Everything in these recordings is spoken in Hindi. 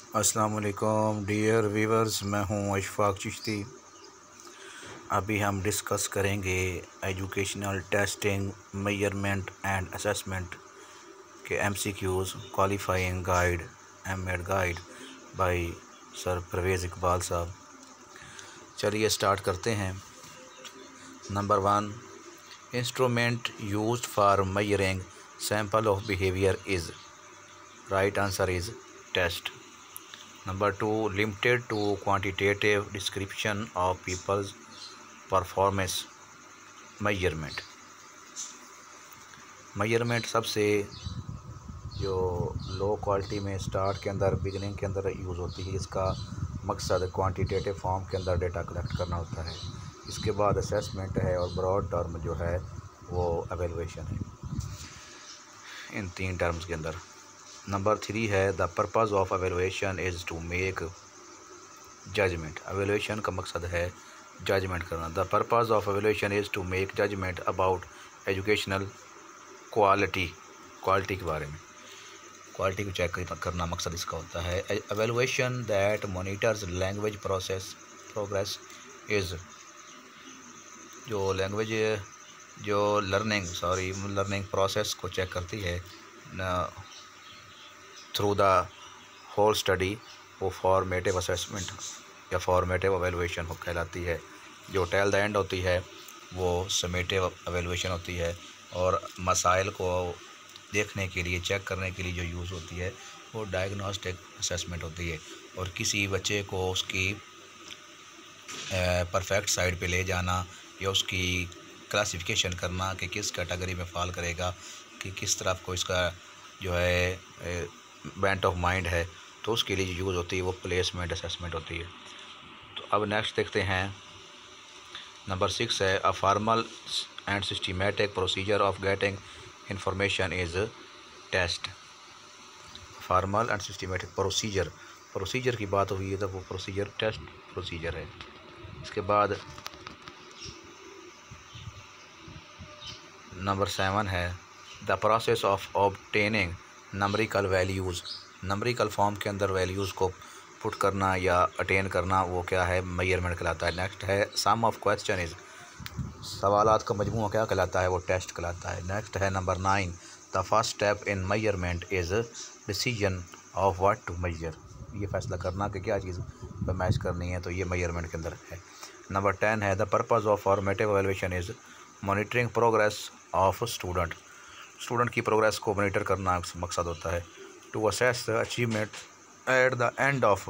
अस्सलाम वालेकुम डियर व्यूवर्स, मैं हूं अशफाक चिश्ती। अभी हम डिस्कस करेंगे educational testing, measurement and assessment के MCQs, qualifying guide, MEd guide by sir Parvez Iqbal sahib. चलिए स्टार्ट करते हैं। Number 1, instrument used for measuring sample of behaviour is, right answer is test. Number 2, limited to quantitative description of people's performance. measurement सबसे जो लो क्वालिटी में स्टार्ट के अंदर, बिगनिंग के अंदर यूज़ होती है। इसका मकसद क्वांटिटेटिव फॉर्म के अंदर डेटा कलेक्ट करना होता है। इसके बाद असेसमेंट है और ब्रॉड टर्म जो है वो एवेलुएशन है, इन 3 टर्म्स के अंदर। नंबर 3 है the purpose of evaluation is to make judgement. Evaluation का मकसद है जजमेंट करना। The purpose of evaluation is to make judgement about educational quality के बारे में, क्वालिटी को चेक करना मकसद इसका होता है। Evaluation that monitors language progress is, जो लर्निंग प्रोसेस को चेक करती है थ्रू द होल स्टडी, वो फॉर्मेटिव असेसमेंट या फॉर्मेटिव एवेलुएशन हो कहलाती है। जो टेल द एंड होती है वो समेटिव एवेलुएशन होती है। और मसाइल को देखने के लिए, चेक करने के लिए जो यूज़ होती है वो डायग्नोस्टिक असेसमेंट होती है। और किसी बच्चे को उसकी परफेक्ट साइड पे ले जाना या उसकी क्लासिफिकेशन करना कि किस कैटेगरी में फॉल करेगा, कि किस तरफ को इसका जो है बेंट ऑफ माइंड है, तो उसके लिए जो यूज़ होती है वो प्लेसमेंट असेसमेंट होती है। तो अब नेक्स्ट देखते हैं। नंबर 6 है a formal and systematic procedure of getting information is test. Formal and systematic procedure की बात हुई है तो वो प्रोसीजर टेस्ट प्रोसीजर है। इसके बाद नंबर 7 है the process of obtaining numerical values. Numerical form के अंदर वैल्यूज़ को पुट करना या अटेन करना, वो क्या है, मेजरमेंट कहलाता है। नेक्स्ट है सम ऑफ क्वेश्चन इज़, सवालात का मजमूआ क्या कहलाता है, वो टेस्ट कहलाता है। नेक्स्ट है number 9 the first step in measurement is decision of what to measure. ये फैसला करना कि क्या चीज़ पर मैच करनी है, तो ये मेजरमेंट के अंदर है। नंबर 10 है the purpose of formative evaluation is monitoring progress of student की प्रोग्रेस को मॉनिटर करना मकसद होता है। To assess the achievement at the end of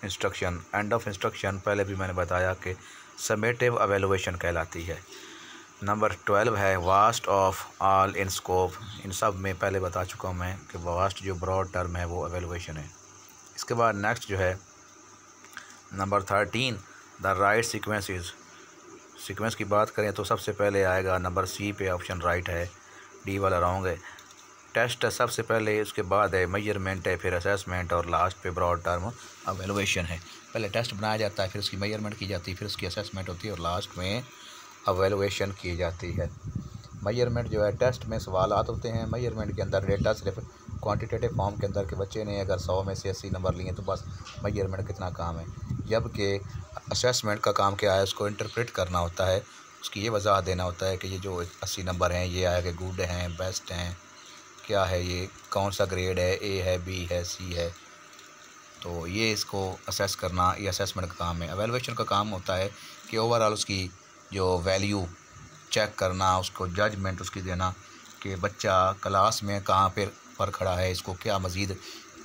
instruction पहले भी मैंने बताया कि समेटिव एवेलुएशन कहलाती है। नंबर 12 है vast of all in scope. इन सब में पहले बता चुका हूँ मैं कि वास्ट जो ब्रॉड टर्म है वो एवेलुएशन है। इसके बाद नेक्स्ट जो है नंबर 13 द राइट सीक्वेंस की बात करें तो सबसे पहले आएगा नंबर सी पे ऑप्शन राइट है, डी वाला रॉन्ग है। टेस्ट है सबसे पहले, उसके बाद है मेजरमेंट है, फिर असेसमेंट और लास्ट पे ब्रॉड टर्म एवेलुएशन है। पहले टेस्ट बनाया जाता है, फिर उसकी मेजरमेंट की जाती है, फिर उसकी असेसमेंट होती है और लास्ट में एवेलुएशन की जाती है। मेजरमेंट जो है, टेस्ट में सवालात होते हैं, मेजरमेंट के अंदर डेटा सिर्फ क्वांटिटेटिव फॉर्म के अंदर के बच्चे ने अगर 100 में से 80 नंबर लिए तो बस मेजरमेंट कितना काम है। जबकि असेसमेंट का काम क्या है, उसको इंटरप्रेट करना होता है, उसकी ये वजाहत देना होता है कि ये जो 80 नंबर हैं ये आया कि गुड हैं, बेस्ट हैं, क्या है ये, कौन सा ग्रेड है, ए है, बी है, सी है। तो ये इसको असेस करना, ये असेसमेंट का काम है। एवेलुएशन का काम होता है कि ओवरऑल उसकी जो वैल्यू चेक करना, उसको जजमेंट उसकी देना कि बच्चा क्लास में कहाँ पर खड़ा है, इसको क्या मज़ीद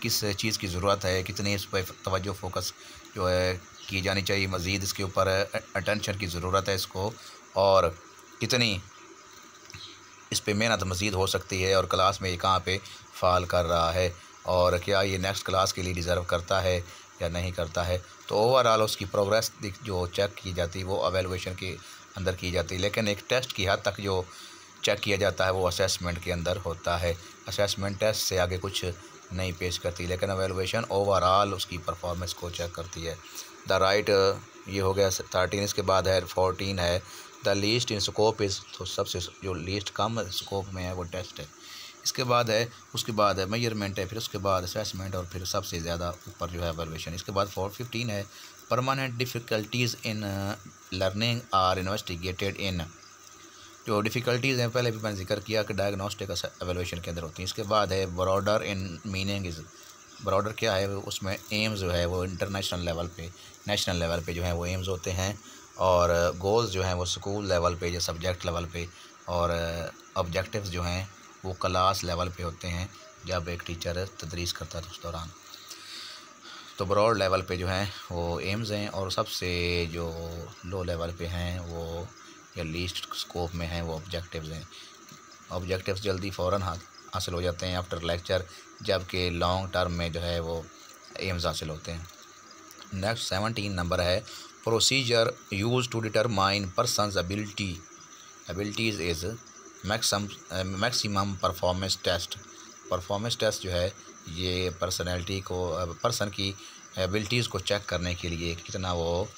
किस चीज़ की ज़रूरत है, कितनी इस पर तवज्जो फोकस जो है की जानी चाहिए, मज़ीद इसके ऊपर अटेंशन की ज़रूरत है इसको, और कितनी इस पे मेहनत मज़ीद हो सकती है, और क्लास में ये कहाँ पे फ़ाल कर रहा है, और क्या ये नेक्स्ट क्लास के लिए डिज़र्व करता है या नहीं करता है। तो ओवरऑल उसकी प्रोग्रेस जो चेक की जाती है वो एवेलुएशन के अंदर की जाती है। लेकिन एक टेस्ट की हद तक जो चेक किया जाता है वो असेसमेंट के अंदर होता है। असेसमेंट टेस्ट से आगे कुछ नहीं पेश करती, लेकिन एवेलुएशन ओवरऑल उसकी परफॉर्मेंस को चेक करती है। द राइट ये हो गया 13। इसके बाद है 14 है the least in scope is, तो सबसे जो लीस्ट कम स्कोप में है वो टेस्ट है। इसके बाद है उसके बाद है मेजरमेंट है, फिर उसके बाद असेसमेंट और फिर सबसे ज़्यादा ऊपर जो है एवैल्यूएशन। इसके बाद 415 है permanent difficulties in learning are investigated in. जो डिफ़िकल्टीज़ हैं पहले भी मैंने जिक्र किया कि डायग्नोस्टिक एवैल्यूएशन के अंदर होती हैं। इसके बाद है broader in meaning is. Broader क्या है, उसमें एम्स जो है वो इंटरनेशनल लेवल पे, नेशनल लेवल पे जो है वो एम्स होते हैं, और गोल्स जो हैं वो स्कूल लेवल पे या सब्जेक्ट लेवल पे, और ऑब्जेक्टिव्स जो हैं वो क्लास लेवल पे होते हैं जब एक टीचर तदरीस करता है तो उस दौरान। तो ब्रॉड लेवल पे जो हैं वो एम्स हैं, और सबसे जो लो लेवल पे हैं वो या लीस्ट स्कोप में हैं वो ऑब्जेक्टिव्स हैं। ऑब्जेक्टिव्स जल्दी फ़ौरन हासिल हो जाते हैं आफ्टर लेक्चर, जबकि लॉन्ग टर्म में जो है वो एम्स हासिल होते हैं। नेक्स्ट 17 नंबर है procedure use to determine person's abilities is maximum performance test. Performance test जो है ये पर्सनैलिटी को, पर्सन की एबिलिटीज़ को चेक करने के लिए कितना वो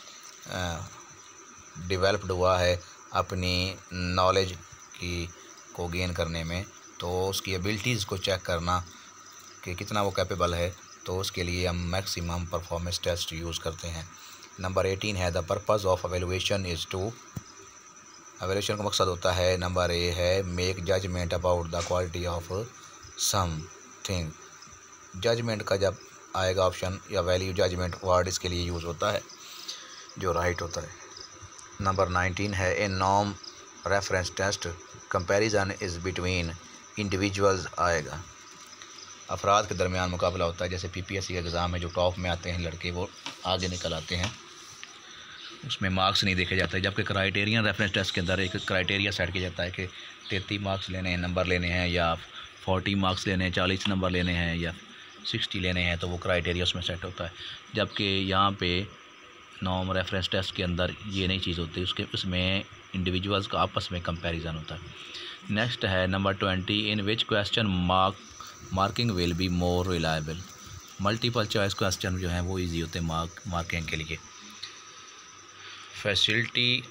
डेवलप्ड हुआ है अपनी नॉलेज की को गेन करने में, तो उसकी एबिलिटीज़ को चेक करना कि कितना वो कैपेबल है, तो उसके लिए हम मैक्सिमम परफॉर्मेंस टेस्ट यूज़ करते हैं। नंबर 18 है the purpose of evaluation is to. Evaluation का मकसद होता है, नंबर ए है make judgement about the quality of something. Judgement का जब आएगा ऑप्शन या वैल्यू, जजमेंट वर्ड इसके लिए यूज़ होता है जो राइट होता है। नंबर 19 है a norm reference test comparison is between individuals आएगा। अफराद के दरमियान मुकाबला होता है, जैसे पीपीएससी का एग्ज़ाम में जो टॉप में आते हैं लड़के वो आगे निकल आते हैं, उसमें मार्क्स नहीं देखे जाते, जबकि क्राइटेरियन रेफरेंस टेस्ट के अंदर एक क्राइटेरिया सेट किया जाता है कि 33 मार्क्स लेने हैं, नंबर लेने हैं, या 40 मार्क्स लेने हैं, 40 नंबर लेने हैं, या 60 लेने हैं, तो वो क्राइटेरिया उसमें सेट होता है। जबकि यहाँ पे नॉर्म रेफरेंस टेस्ट के अंदर ये नई चीज़ होती है, उसमें इंडिविजुअल्स का आपस में कंपैरिजन होता है। नेक्स्ट है number 20 in which question marking will be more reliable. Multiple choice question जो हैं वो इजी होते हैं मार्किंग के लिए। Facility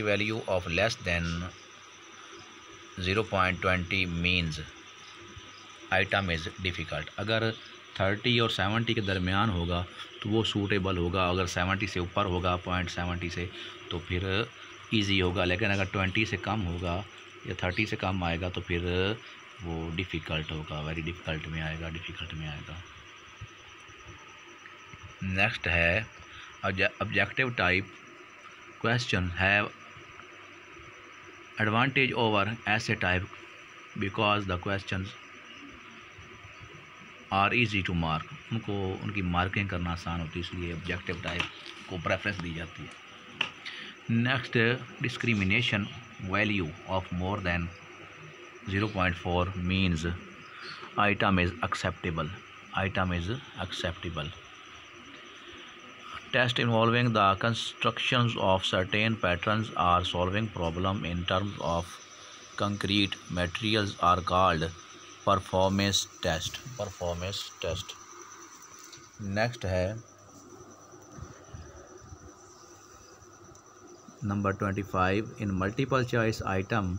value of less than 0.20 means item is difficult. अगर 30 और 70 के दरमियान होगा तो वो सूटेबल होगा, अगर 70 से ऊपर होगा 0.70 से तो फिर इजी होगा, लेकिन अगर 20 से कम होगा या 30 से कम आएगा तो फिर वो डिफ़िकल्ट होगा, वेरी डिफ़िकल्ट में आएगा, डिफ़िकल्ट में आएगा। नेक्स्ट है objective type question have advantage over essay type because the questions are easy to mark. उनको उनकी मार्किंग करना आसान होती है, इसलिए ऑब्जेक्टिव टाइप को प्रेफरेंस दी जाती है। Next discrimination value of more than 0.4 means item is acceptable. Item is acceptable. Test involving the constructions of certain patterns or solving problem in terms of concrete materials are called performance test. Performance test. Next है number 25 in multiple choice item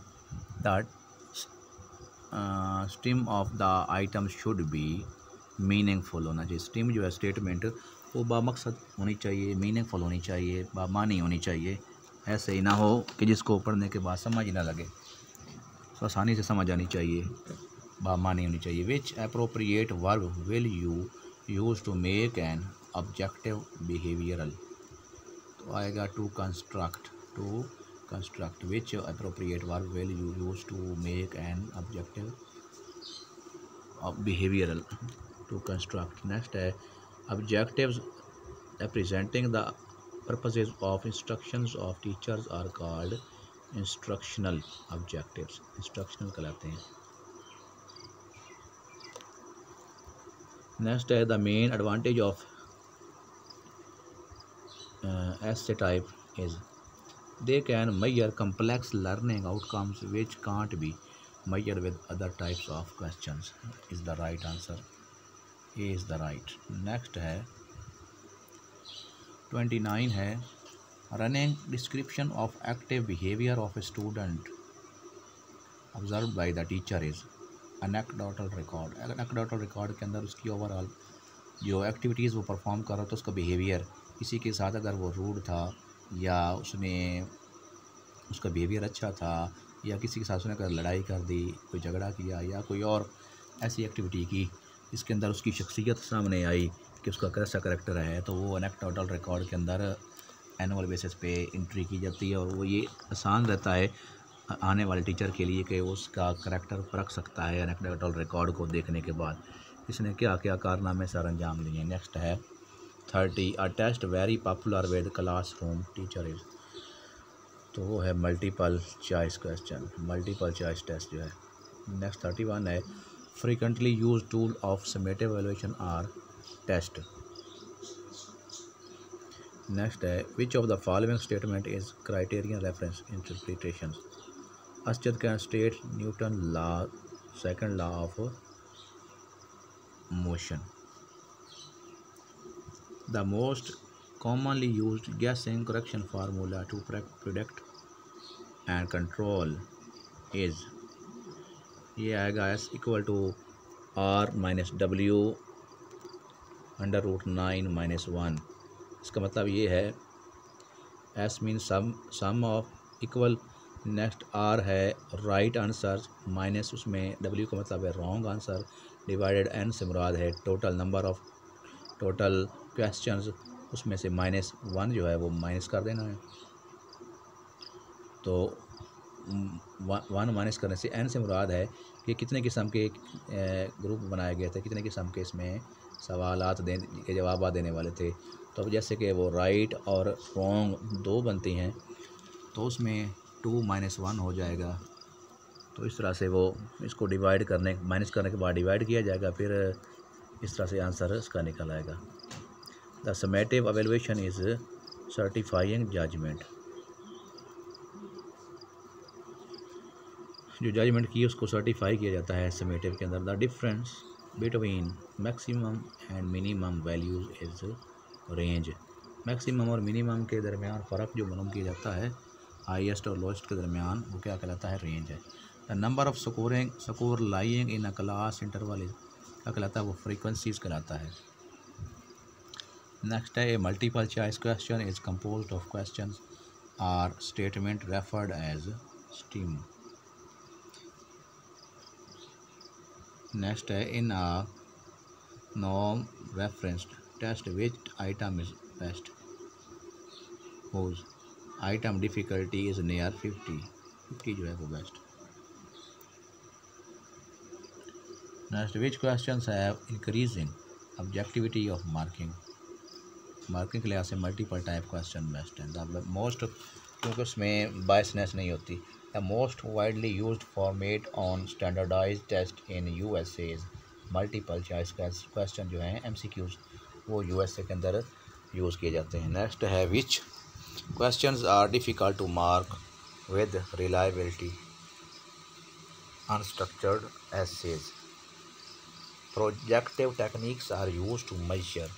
that stem of the item should be meaningful होना चाहिए। स्टेम जो है स्टेटमेंट वो बामकसद होनी चाहिए, मीनिंगफुल होनी चाहिए, बामानी होनी चाहिए। ऐसे ही ना हो कि जिसको पढ़ने के बाद समझ ही ना लगे, तो आसानी से समझ आनी चाहिए, बामानी होनी चाहिए। Which appropriate verb will you use to make an objective behavioural. तो आएगा to construct. Which appropriate verb will you use to make an objective behavioural to construct. Next है objectives representing the purposes of instructions of teachers are called instructional objectives। instructional कहलाते हैं। नेक्स्ट है the main advantage of essay type is they can measure complex learning outcomes which can't be measured with other types of questions is the right answer. A is the right. Next है 29 है running description of active behaviour of a student observe by the teacher is anecdotal record. Anecdotal record के अंदर उसकी ओवरऑल जो एक्टिविटीज़ वो परफॉर्म कर रहा था, उसका बिहेवियर, किसी के साथ अगर वो रूड था या उसने उसका बिहेवियर अच्छा था या किसी के साथ उसने अगर लड़ाई कर दी, कोई झगड़ा किया या कोई और ऐसी एक्टिविटी की इसके अंदर उसकी शख्सियत सामने आई कि उसका कैसा करैक्टर है, तो वो एनेक्डोटल रिकॉर्ड के अंदर एनुअल बेसिस पे एंट्री की जाती है। और वो ये आसान रहता है आने वाले टीचर के लिए कि उसका करैक्टर परख सकता है एनेक्डोटल रिकॉर्ड को देखने के बाद इसने क्या क्या कारनामे सर अंजाम दिए। नेक्स्ट है 30 a test very popular with classroom teacher is, तो वो है multiple choice question, multiple choice test जो है। नेक्स्ट 31 है frequently use tool of summative evaluation are test. Next है which of the following statement is criterion reference interpretation. Arshad can state Newton law, second law of motion. The most commonly used guessing correction formula to predict and control is, ये आएगा s equal to r minus W under root 9 minus 1। इसका मतलब ये है s mean sum of equal, next r है राइट आंसर माइनस उसमें w का मतलब है रॉन्ग आंसर, डिवाइडेड n से मुराद है total number of total questions, उसमें से -1 जो है वो माइनस कर देना है। तो 1 माइनस करने से n से मुराद है कि कितने किस्म के ग्रुप बनाए गए थे, कितने किस्म के इसमें सवालात के जवाब देने वाले थे। तो अब जैसे कि वो राइट और रॉन्ग 2 बनती हैं तो उसमें 2 - 1 हो जाएगा। तो इस तरह से वो इसको डिवाइड करने माइनस करने के बाद डिवाइड किया जाएगा, फिर इस तरह से आंसर इसका निकल आएगा। The summative evaluation is certifying judgement, जो जजमेंट की उसको सर्टिफाई किया जाता है समेटिव के अंदर। The difference between maximum and minimum values is range, maximum और मिनिमम के दरमियान फ़र्क जो मालूम किया जाता है हाईएस्ट और लोएस्ट के दरमियान, वो क्या कहलाता है, रेंज है। The number of score lying in a class interval क्या कहलाता है, वो फ्रीक्वेंसीज कहलाता है। नेक्स्ट है multiple choice question is composed of questions or statement referred as stem. Next है इन अ नॉन referenced test which item is best, whose item difficulty is near 50 जो है वो बेस्ट। Next which questions have increasing objectivity of marking, marking के लिहाज से मल्टीपल टाइप क्वेश्चन बेस्ट है। द मोस्ट, क्योंकि उसमें बायसनेस नहीं होती। The most widely used format on standardised test in USA is multiple choice question जो हैं MCQs, वो USA के अंदर यूज़ किए जाते हैं। नेक्स्ट है which questions are difficult to mark with reliability, unstructured essays, projective techniques are used to measure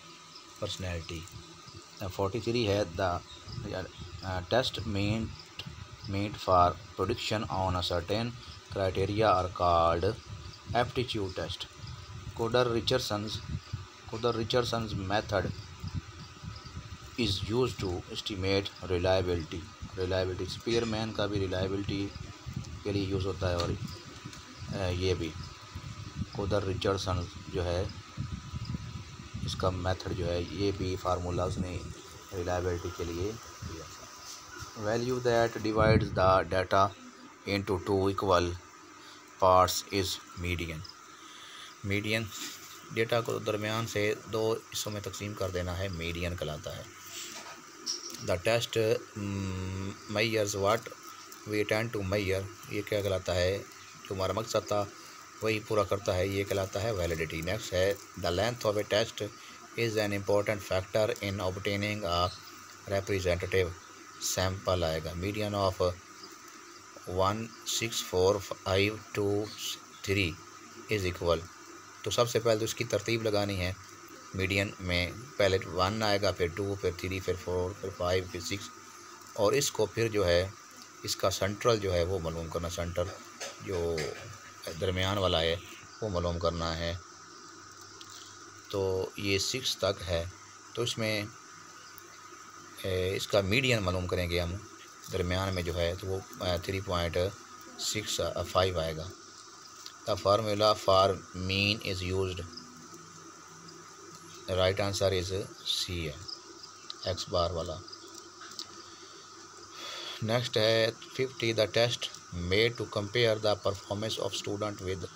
personality. 43 है the test meant for prediction on a certain criteria are called aptitude test. Coder-Richardson's method is used to estimate reliability. Spearman का भी रिलायबिलिटी के लिए यूज़ होता है, और ये भी कोडर-रिचर्डसन जो है इसका मेथड जो है, ये भी फार्मूला उसने रिलायबिलिटी के लिए दिया था। Value that divides the data into 2 equal parts is median. Median data को दरमियान से 2 हिस्सों में तकसीम कर देना है, मीडियन कहलाता है। The test measures what we intend to measure, ये क्या कहलाता है, जो हमारा मकसद था वही पूरा करता है, ये कहलाता है वैलिडिटी। नेक्स्ट है the length of a test is an important factor in obtaining a representative sample आएगा। मीडियन ऑफ 16452 इज़ इक्वल, तो सबसे पहले तो इसकी तरतीब लगानी है। मीडियन में पहले 1 आएगा, फिर 2, फिर 3, फिर 4, फिर 5, फिर 6, और इसको फिर जो है इसका सेंट्रल जो है वो मालूम करना, सेंटर जो दरमियान वाला है वो मालूम करना है। तो ये 6 तक है, तो इसमें इसका मीडियन मालूम करेंगे हम। दरमियान में जो है तो वो 3.65 आएगा। The formula for mean is used, right answer is C है, एक्स बार वाला। नेक्स्ट है 50, the test made to compare the performance of student with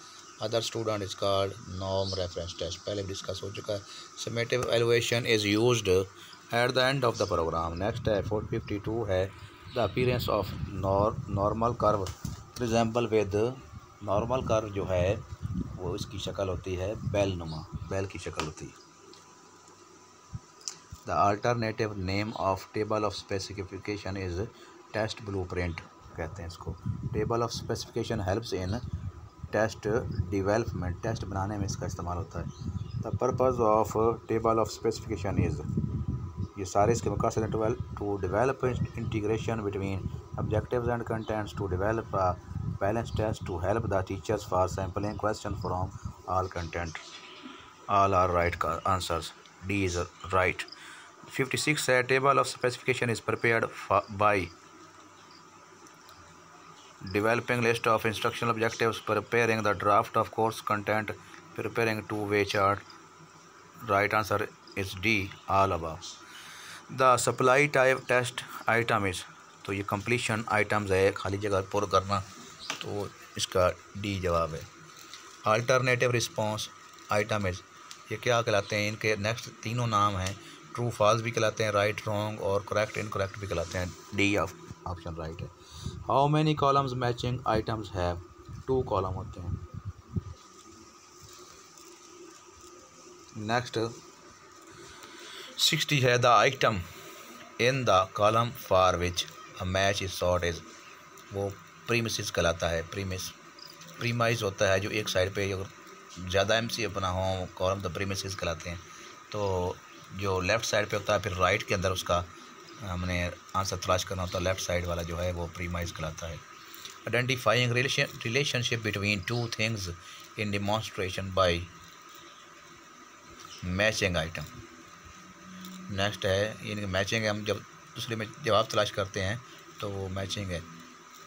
other student is called norm reference test. पहले भी डिस्कस हो चुका है। Summative evaluation is used at the end of the programme. Next है 452 है the appearance of normal curve resemble with. Normal curve जो है वो इसकी शक्ल होती है बेल नुमा, बेल की शक्ल होती है। The alternative name of table of specification is test blueprint कहते हैं इसको। Table of specification helps in test development, test बनाने में इसका इस्तेमाल होता है। The purpose of table of specification is, ये सारे इसके मकसद हैं to develop integration between objectives and contents, to develop a balance test, to help the teachers for sampling question from all content. All are right answers, D is right. 56 है table of specification is prepared by developing list of instructional objectives, preparing the draft of course content, preparing two-way chart. Right answer is D, all above. The supply type test item is, तो ये completion items है, खाली जगह पुर करना, तो इसका D जवाब है। Alternative response item is, ये क्या कहलाते हैं, इनके नेक्स्ट तीनों नाम हैं, ट्रू फॉल्स भी कहलाते हैं, राइट रॉन्ग और करेक्ट इनकरेक्ट भी कहलाते हैं। डी ऑप्शन राइट है। How many columns matching items have, 2 column होते हैं। नेक्स्ट 60 है the item in the column for which a match is sort is, वो प्रीमिसेस कहलाता है। प्रीमाइज होता है जो एक साइड पे ज़्यादा एम सी अपना हो, कॉलम द प्रीमिसेस कहलाते हैं। तो जो लेफ़्ट साइड पे होता है, फिर राइट के अंदर उसका हमने आंसर तलाश करना होता है, लेफ़्ट साइड वाला जो है वो प्रीमाइज कहलाता है। Identifying relationship between two things in demonstration by matching item. Next है यानी कि मैचिंग है, हम जब दूसरे में जवाब तलाश करते हैं तो वो मैचिंग है।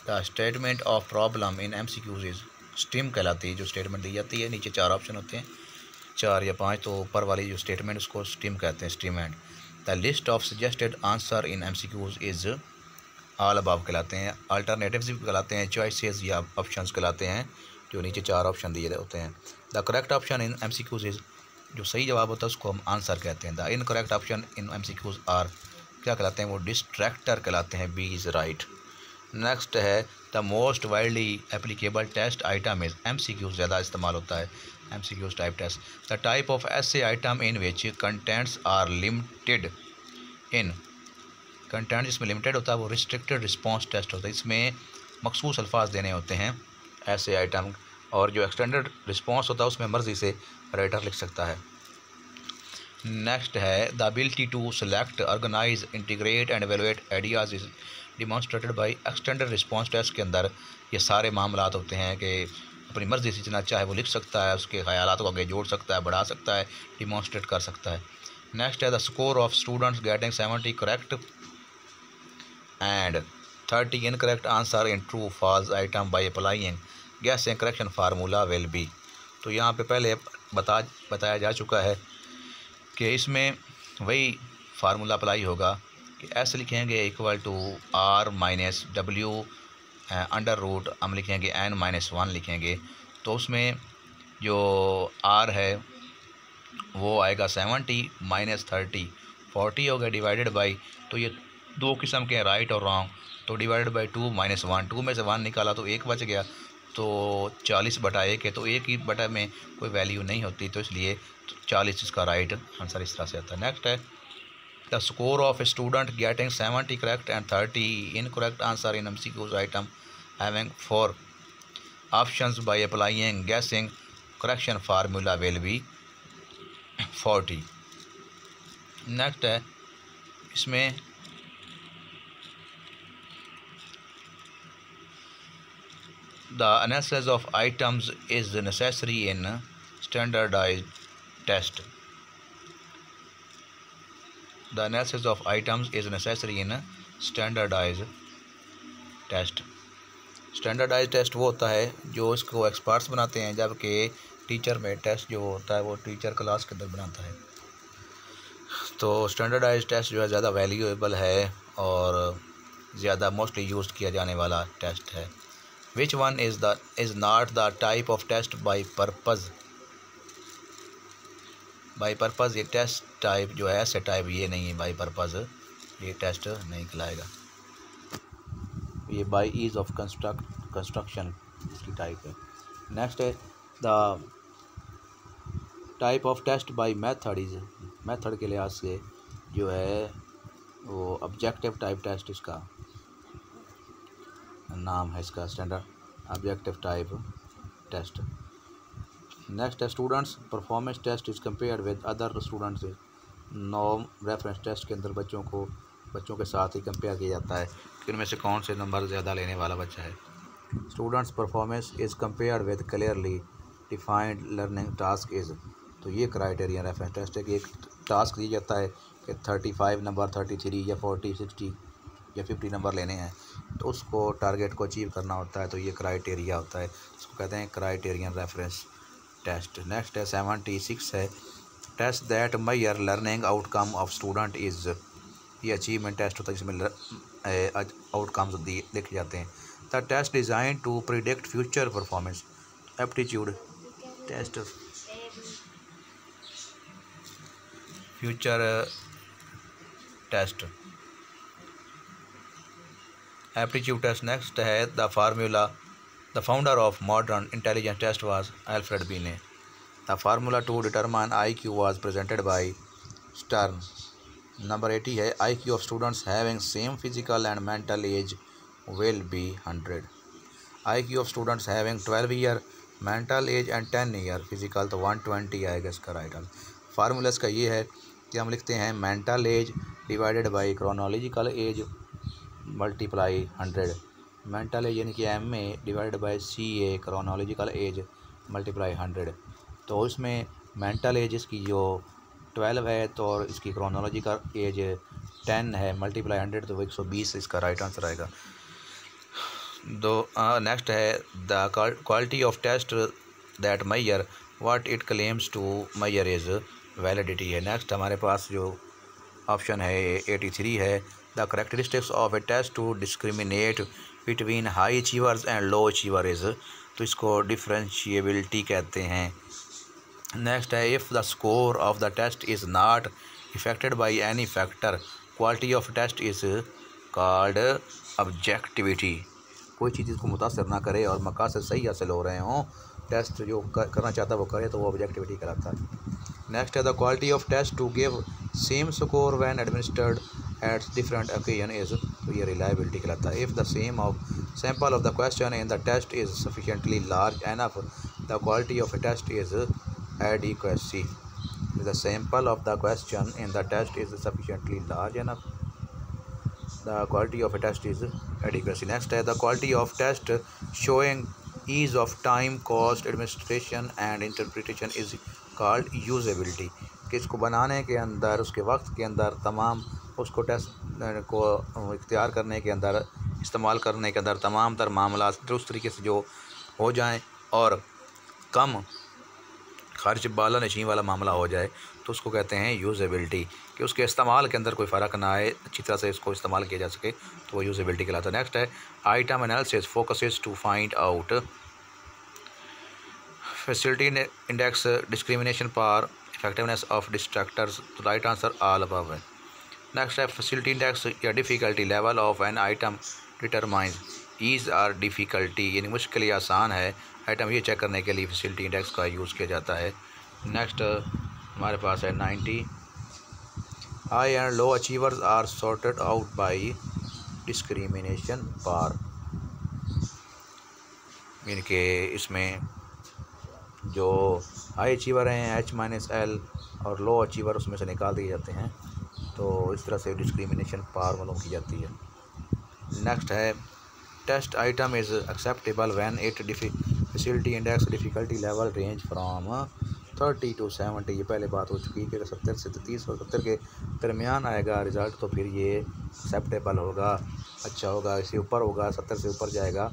The statement of problem in MCQs is, stem कहलाती है जो स्टेटमेंट दी जाती है। नीचे 4 ऑप्शन होते हैं, 4 या 5, तो ऊपर वाली जो स्टेटमेंट उसको स्टिम कहते हैं, statement. The list of suggested answer in MCQs is all above कहलाते हैं। अल्टरनेटिव्स भी कहलाते हैं, चॉइसेस या ऑप्शंस कहलाते हैं, जो नीचे 4 ऑप्शन दिए होते हैं। The correct option in MCQs is, जो सही जवाब होता है उसको हम आंसर कहते हैं। The incorrect option in MCQs are, क्या कहलाते हैं, वो डिस्ट्रैक्टर कहलाते हैं। B is right. नेक्स्ट है the most widely applicable test item is, MCQs ज़्यादा इस्तेमाल होता है, MCQs type test. The type of ऐसे item in which contents are limited in, content जिसमें लिमिटेड होता है वो रिस्ट्रिक्टेड रिस्पॉन्स टेस्ट होता है, इसमें मखसूस अल्फाज देने होते हैं ऐसे आइटम, और जो एक्सटेंडेड रिस्पॉन्स होता है उसमें मर्ज़ी से राइटर लिख सकता है। नेक्स्ट है the ability to select, organise, integrate and evaluate ideas is demonstrated by extended response test के अंदर ये सारे मामलात होते हैं कि अपनी मर्ज़ी से जितना चाहे वो लिख सकता है, उसके ख्यालात को आगे जोड़ सकता है, बढ़ा सकता है, डिमॉन्स्ट्रेट कर सकता है। नेक्स्ट है the score of students getting 70 correct and 30 incorrect answer in true false item by applying guessing correction formula will be। तो यहाँ पे पहले बताया जा चुका है कि इसमें वही फार्मूला अप्लाई होगा कि ऐसे लिखेंगे equal to R-W under root, हम लिखेंगे N-1 लिखेंगे, तो उसमें जो R है वो आएगा 70 माइनस 30, 40 हो गया, डिवाइडेड बाई, तो ये 2 किस्म के हैं, राइट और रॉन्ग, तो डिवाइडेड बाई 2 माइनस 1, 2 में से 1 निकाला तो 1 बच गया, तो 40/1 है, तो 1 ही बटा में कोई वैल्यू नहीं होती, तो इसलिए 40 इसका राइट आंसर इस तरह से आता है। नेक्स्ट है the score of a student getting 70 correct and 30 incorrect answer in MCQs item having 4 options by applying guessing correction formula will be 40। Next है इसमें The analysis of items is necessary in standardized test. The analysis of items is necessary in standardized test. Standardise test वो होता है जो इसको एक्सपर्ट्स बनाते हैं, जबकि टीचर में टेस्ट जो होता है वो टीचर क्लास के अंदर बनाता है। तो स्टैंडर्डाइज टेस्ट जो है ज़्यादा वैल्यूएबल है और ज़्यादा मोस्टली यूज़ किया जाने वाला टेस्ट है। Which one is not the type of test by purpose. By purpose ये टेस्ट टाइप जो है ऐसे टाइप ये नहीं है, बाई पर्पज़ ये टेस्ट नहीं कहलाएगा। ये बाई ईज ऑफ कंस्ट्रक्शन इसकी टाइप है। नेक्स्ट है the type of test by method is, method के लिहाज से जो है वो ऑब्जेक्टिव टाइप टेस्ट इसका नाम है, इसका standard objective type test. Next है students performance test is compared with other students. Norm reference test के अंदर बच्चों के साथ ही कंपेयर किया जाता है कि उनमें से कौन से नंबर ज़्यादा लेने वाला बच्चा है। Students performance is compared with clearly defined learning task is. तो ये क्राइटेरिया रेफरेंस टेस्ट है कि एक टास्क दिया जाता है कि 35 नंबर 33 या 40 60 या 50 नंबर लेने हैं, तो उसको टारगेट को अचीव करना होता है। तो ये क्राइटेरिया होता है, इसको कहते हैं क्राइटेरियन रेफरेंस टेस्ट। नेक्स्ट है 76 है test that measure learning outcome of student is. ये अचीवमेंट टेस्ट होता है जिसमें आउटकम्स देखे जाते हैं। The test design to predict future performance. Aptitude test future test aptitude test. Next है the founder of modern intelligence test was Alfred Binet. The formula to determine IQ was presented by Stern. Number 80 है IQ of students having same physical and mental age will be 100। IQ of students having 12 year mental as and 10 year physical, तो 120 आएगा इसका राइट आंसर। फार्मूला इसका ये है कि हम लिखते हैं mental as divided by chronological S multiply 100। Mental as यानी कि MA divided by CA chronological S multiply 100। तो इसमें मेंटल एज इसकी जो 12 है तो और इसकी क्रोनोलॉजिकल एज 10 है, मल्टीप्लाई 100 तो 120 इसका राइट आंसर आएगा। नेक्स्ट है the quality of test that measure what it claims to measure is validity है। नेक्स्ट हमारे पास जो ऑप्शन है 83 है the characteristics of a test to discriminate between high achievers and low achiever is. तो इसको डिफरेंशिएबिलिटी कहते हैं। नेक्स्ट है if the score of the test is not affected by any factor quality of test is called objectivity. कोई चीज़ इसको मुतासर ना करे और मकासद सही हासिल हो रहे हों, टेस्ट जो करना चाहता है वो करे, तो वो ऑब्जेक्टिविटी कहलाता है। नेक्स्ट है the quality of test to give same score when administered at different occasion is. तो ये रिलायबिलिटी कहलाता है। If the sample of the question in the test is sufficiently large enough the quality of a test is adequacy. The sample of the question in the test is sufficiently large enough. The quality of a test is adequacy. Next है the quality of test showing ease of time, cost, administration and interpretation is called usability. कि इसको बनाने के अंदर उसके वक्त के अंदर तमाम उसको टेस्ट को इख्तियार करने के अंदर इस्तेमाल करने के अंदर तमाम तर मामला दुरुस्त तरीके से जो हो जाएं और कम खर्च बाला नशीन वाला मामला हो जाए, तो उसको कहते हैं यूज़ेबिलिटी। कि उसके इस्तेमाल के अंदर कोई फ़र्क ना आए, अच्छी तरह से इसको इस्तेमाल किया जा सके, तो वो यूज़ेबिलिटी कहलाता है। नेक्स्ट है item analysis focuses to find out facility index discrimination power effectiveness of distractors. तो राइट आंसर ऑल अबव है। नेक्स्ट है फैसिलिटी इंडेक्स या difficulty level of an item determines ease और डिफ़िकल्टी, यानी मुश्किल या आसान है आइटम, ये चेक करने के लिए फैसिलिटी इंडेक्स का यूज़ किया जाता है। नेक्स्ट हमारे पास है 90 high and low achievers are sorted out by discrimination power, यानी कि इसमें जो हाई अचीवर हैं H-L और लो अचीवर उसमें से निकाल दिए जाते हैं। तो इस तरह से डिस्क्रिमिनेशन पार मालूम की जाती है। नेक्स्ट है test item is acceptable when it facility index difficulty level range from 30 to 70। ये पहले बात हो चुकी है कि अगर 70 से 30 और 70 के दरमियान आएगा रिज़ल्ट तो फिर ये एक्सेप्टेबल होगा, अच्छा होगा। इससे ऊपर होगा, 70 से ऊपर जाएगा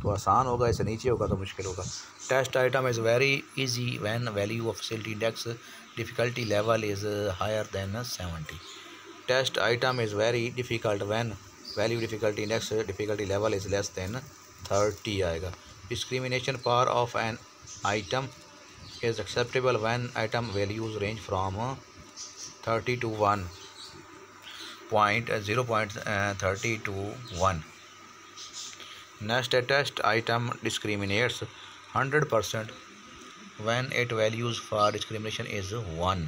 तो आसान होगा, इससे नीचे होगा तो मुश्किल होगा। Test item is very easy when value of facility index difficulty level is higher than 70। Test item is very difficult when value difficulty index difficulty level is less than 30 आएगा। Discrimination power of an item is acceptable when item values range from 30 to 0.30 to 1. Next, a test item discriminates 100% when its values for discrimination is 1,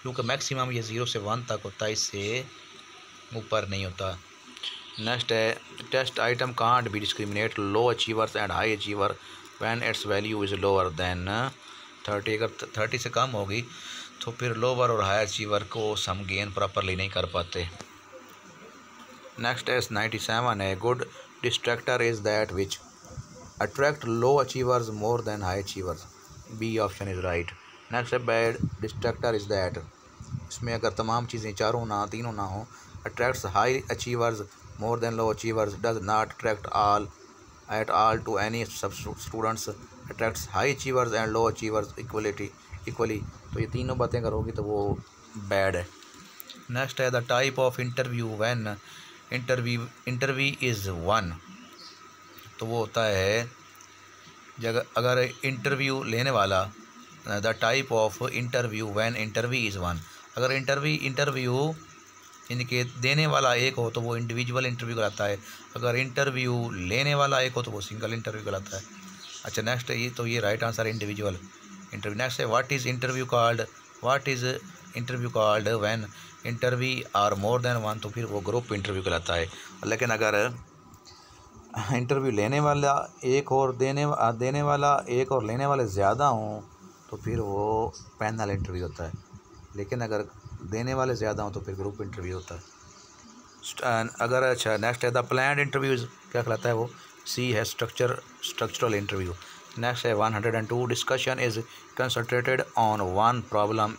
क्योंकि मैक्सिमम ये 0 से 1 तक होता है, इससे ऊपर नहीं होता। नेक्स्ट है test item can't be discriminate low achievers and high achiever when its value is lower than 30। अगर 30 से कम होगी तो फिर लोअर और हाई अचीवर को सम गेन प्रॉपरली नहीं कर पाते। नेक्स्ट है 97 है good distractor is that which attract low achievers more than high achievers. B option is right. Next है बैड डिस्ट्रैक्टर इज़ दैट, इसमें अगर तमाम चीज़ें तीनों ना हो, attracts high achievers more than low achievers, does not attract all at all to any sub students, attracts high achievers and low achievers equally। तो ये तीनों बातें अगर होगी तो वो बैड है। नेक्स्ट है the type of interview when interview is one, तो वो होता है अगर इंटरव्यू लेने वाला, the type of interview when interview is one, अगर इंटरव्यू इनके देने वाला एक हो तो वो इंडिविजुअल इंटरव्यू कराता है, अगर इंटरव्यू लेने वाला एक हो तो वो सिंगल इंटरव्यू कराता है। अच्छा नेक्स्ट है ये राइट आंसर है इंडिविजुअल इंटरव्यू। नेक्स्ट है what is interview called when interview are more than one, तो फिर वो ग्रुप इंटरव्यू कहलाता है। लेकिन अगर इंटरव्यू लेने वाला एक और देने वाला एक और लेने वाले ज़्यादा हों तो फिर वो पैनल इंटरव्यू होता है, लेकिन अगर देने वाले ज़्यादा हों तो फिर ग्रुप इंटरव्यू होता है। अगर अच्छा नेक्स्ट है द प्लान्ड इंटरव्यूज़ क्या कहलाता है, वो सी है स्ट्रक्चरल इंटरव्यू। नेक्स्ट है 102 discussion is concentrated on one problem,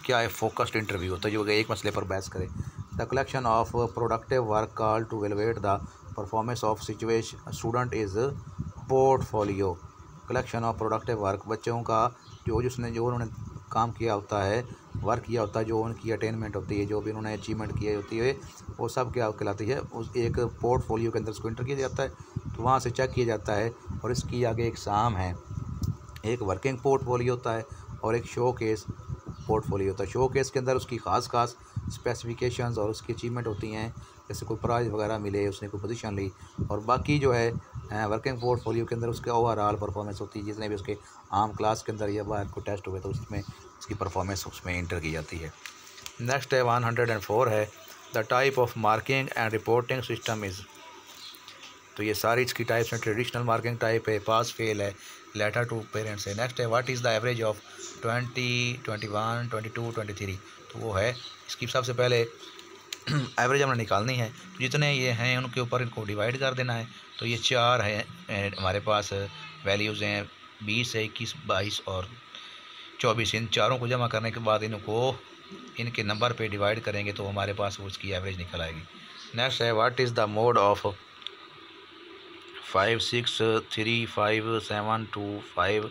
क्या है फोकस्ड इंटरव्यू होता है जो एक मसले पर बहस करे। The collection of productive work call to evaluate the performance of situation student is portfolio. Collection of productive work बच्चों का जो उन्होंने काम किया होता है, वर्क किया होता है, जो उनकी अटेनमेंट होती है, जो भी उन्होंने अचीवमेंट की होती है, वो सब क्या कहलाती है, उस एक पोर्टफोलियो के अंदर उसको इंटर किया जाता है, तो वहाँ से चेक किया जाता है। और इसकी आगे एग्ज़ाम है, एक वर्किंग पोर्टफोलियो होता है और एक शो केस पोर्टफोलियो होता है। शो केस के अंदर उसकी ख़ास स्पेसिफिकेशंस और उसकी अचीवमेंट होती हैं, जैसे कोई प्राइज़ वगैरह मिले, उसने कोई पोजीशन ली, और बाकी जो है वर्किंग पोर्टफोलियो के अंदर उसके ओवरऑल परफॉर्मेंस होती है, जितने भी उसके आम क्लास के अंदर या बाहर को टेस्ट हुए तो उसमें उसकी परफॉर्मेंस उसमें इंटर की जाती है। नेक्स्ट है 104 है the type of marking and reporting system is, तो ये सारी इसकी टाइप्स हैं। ट्रेडिशनल मार्किंग टाइप है, पास फेल है, लेटर टू पेरेंट्स है। नेक्स्ट है what is the average of 20, 21, 22, 23, तो वो है इसकी सबसे पहले एवरेज हमने निकालनी है, तो जितने ये हैं उनके ऊपर इनको डिवाइड कर देना है। तो ये 4 हैं हमारे पास वैल्यूज़ हैं, 20 है, 21, 22 और 24। इन चारों को जमा करने के बाद इनको इनके नंबर पे डिवाइड करेंगे तो हमारे पास वो उसकी एवरेज निकल आएगी। नेक्स्ट है what is the mode of 5, 6, 3, 5, 7, 2, 5,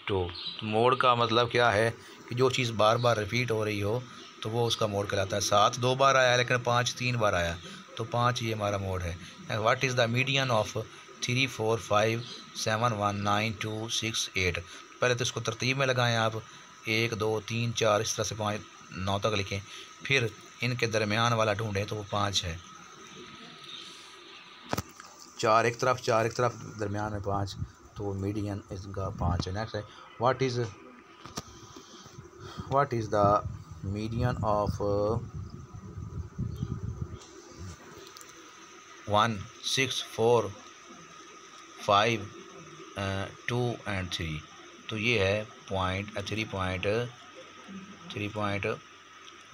2। Mode का मतलब क्या है कि जो चीज़ बार बार रिपीट हो रही हो तो वो उसका मोड कहलाता है। 7 2 बार आया लेकिन 5 3 बार आया तो 5 ये हमारा मोड है। What is the median of 3, 4, 5, 7, 1, 9, 2, 6, 8। पहले तो इसको तरतीब में लगाएं आप, 1, 2, 3, 4 इस तरह से 5, 9 तक लिखें, फिर इनके दरमियान वाला ढूंढें तो वो 5 है। 4 एक तरफ दरमियान में 5, तो मीडियन इसका 5 है। नेक्स्ट है what is the median of 1, 6, 4, 5, 2 and 3, तो ये है 3.3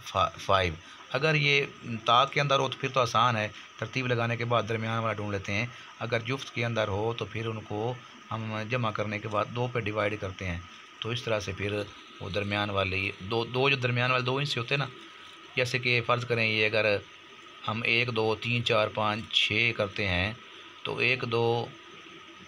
5। अगर ये ताक के अंदर हो तो फिर तो आसान है, तरतीब लगाने के बाद दरमियान वाला ढूंढ लेते हैं। अगर जुफ्त के अंदर हो तो फिर उनको हम जमा करने के बाद 2 पे डिवाइड करते हैं। तो इस तरह से फिर वो दरमियान वाली दो जो दरमियान वाले 2 हिस्से होते हैं ना, जैसे कि फ़र्ज़ करें ये अगर हम 1 2 3 4 5 6 करते हैं, तो 1 2